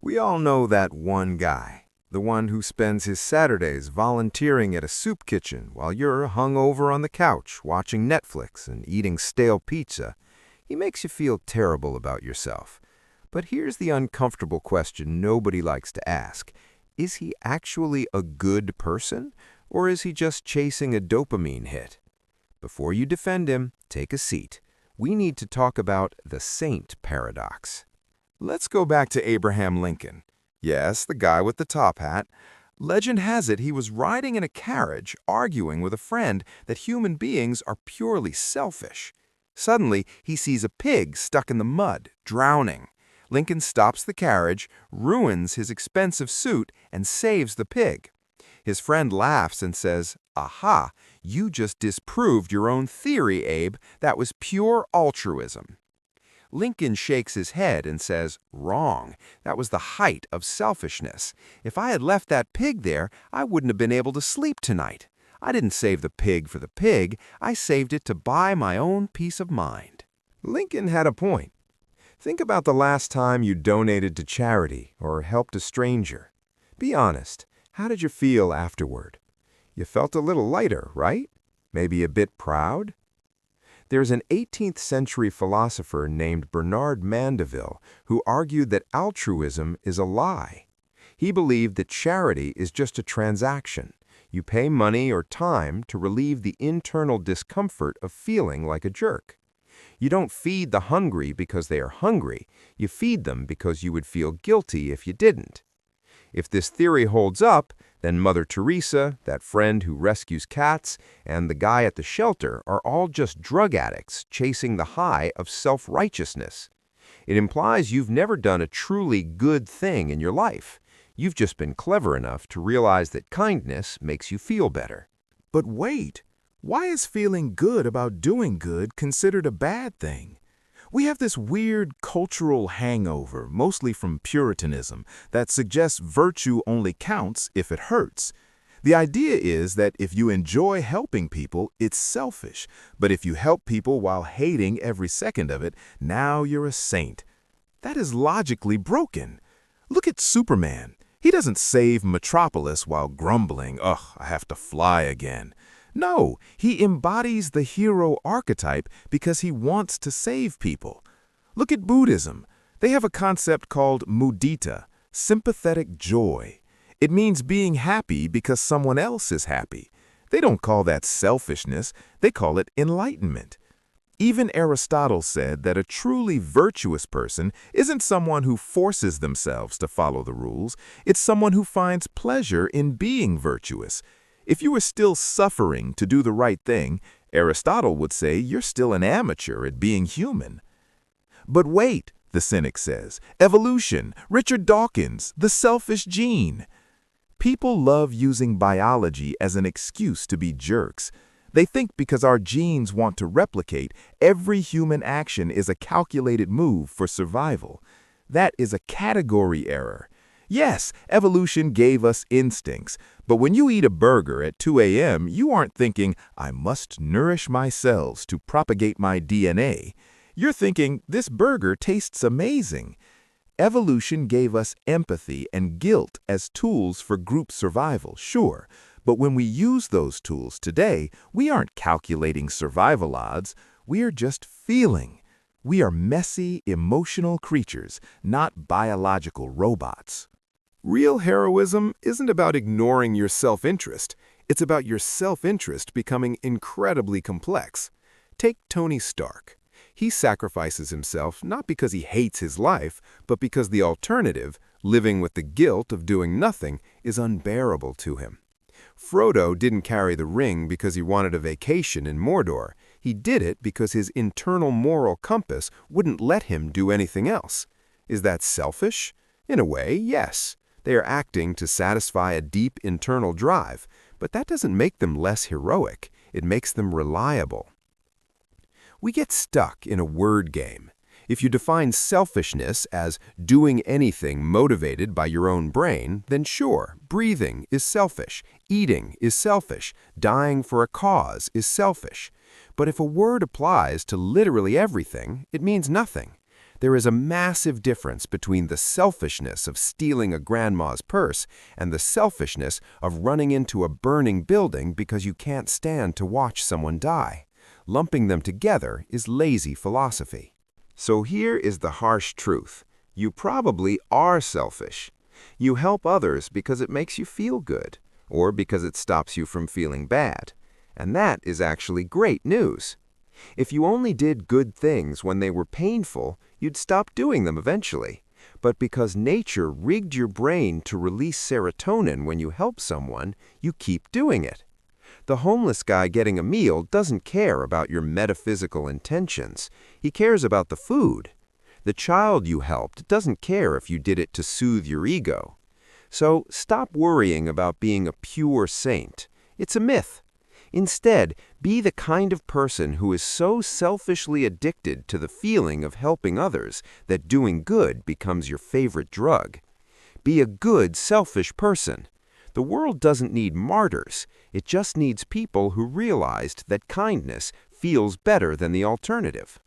We all know that one guy, the one who spends his Saturdays volunteering at a soup kitchen while you're hung over on the couch watching Netflix and eating stale pizza. He makes you feel terrible about yourself. But here's the uncomfortable question nobody likes to ask. Is he actually a good person, or is he just chasing a dopamine hit? Before you defend him, take a seat. We need to talk about the saint paradox. Let's go back to Abraham Lincoln. Yes, the guy with the top hat. Legend has it he was riding in a carriage, arguing with a friend that human beings are purely selfish. Suddenly, he sees a pig stuck in the mud, drowning. Lincoln stops the carriage, ruins his expensive suit, and saves the pig. His friend laughs and says, "Aha, you just disproved your own theory, Abe. That was pure altruism." Lincoln shakes his head and says, "Wrong. That was the height of selfishness. If I had left that pig there, I wouldn't have been able to sleep tonight. I didn't save the pig for the pig. I saved it to buy my own peace of mind." Lincoln had a point. Think about the last time you donated to charity or helped a stranger. Be honest. How did you feel afterward? You felt a little lighter, right? Maybe a bit proud? There's an 18th century philosopher named Bernard Mandeville who argued that altruism is a lie. He believed that charity is just a transaction. You pay money or time to relieve the internal discomfort of feeling like a jerk. You don't feed the hungry because they are hungry. You feed them because you would feel guilty if you didn't. If this theory holds up, then Mother Teresa, that friend who rescues cats, and the guy at the shelter are all just drug addicts chasing the high of self-righteousness. It implies you've never done a truly good thing in your life. You've just been clever enough to realize that kindness makes you feel better. But wait, why is feeling good about doing good considered a bad thing? We have this weird cultural hangover, mostly from Puritanism, that suggests virtue only counts if it hurts. The idea is that if you enjoy helping people, it's selfish. But if you help people while hating every second of it, now you're a saint. That is logically broken. Look at Superman. He doesn't save Metropolis while grumbling, "Ugh, I have to fly again." No, he embodies the hero archetype because he wants to save people. Look at Buddhism. They have a concept called mudita, sympathetic joy. It means being happy because someone else is happy. They don't call that selfishness, they call it enlightenment. Even Aristotle said that a truly virtuous person isn't someone who forces themselves to follow the rules, it's someone who finds pleasure in being virtuous. If you are still suffering to do the right thing, Aristotle would say you're still an amateur at being human. But wait, the cynic says, evolution, Richard Dawkins, the selfish gene. People love using biology as an excuse to be jerks. They think because our genes want to replicate, every human action is a calculated move for survival. That is a category error. Yes, evolution gave us instincts, but when you eat a burger at 2 a.m., you aren't thinking, "I must nourish my cells to propagate my DNA." You're thinking, "This burger tastes amazing." Evolution gave us empathy and guilt as tools for group survival, sure, but when we use those tools today, we aren't calculating survival odds, we are just feeling. We are messy, emotional creatures, not biological robots. Real heroism isn't about ignoring your self-interest. It's about your self-interest becoming incredibly complex. Take Tony Stark. He sacrifices himself not because he hates his life, but because the alternative, living with the guilt of doing nothing, is unbearable to him. Frodo didn't carry the ring because he wanted a vacation in Mordor. He did it because his internal moral compass wouldn't let him do anything else. Is that selfish? In a way, yes. They are acting to satisfy a deep internal drive, but that doesn't make them less heroic. It makes them reliable. We get stuck in a word game. If you define selfishness as doing anything motivated by your own brain, then sure, breathing is selfish, eating is selfish, dying for a cause is selfish. But if a word applies to literally everything, it means nothing. There is a massive difference between the selfishness of stealing a grandma's purse and the selfishness of running into a burning building because you can't stand to watch someone die. Lumping them together is lazy philosophy. So here is the harsh truth. You probably are selfish. You help others because it makes you feel good, or because it stops you from feeling bad. And that is actually great news. If you only did good things when they were painful, you'd stop doing them eventually. But because nature rigged your brain to release serotonin when you help someone, you keep doing it. The homeless guy getting a meal doesn't care about your metaphysical intentions. He cares about the food. The child you helped doesn't care if you did it to soothe your ego. So stop worrying about being a pure saint. It's a myth. Instead, be the kind of person who is so selfishly addicted to the feeling of helping others that doing good becomes your favorite drug. Be a good, selfish person. The world doesn't need martyrs. It just needs people who realized that kindness feels better than the alternative.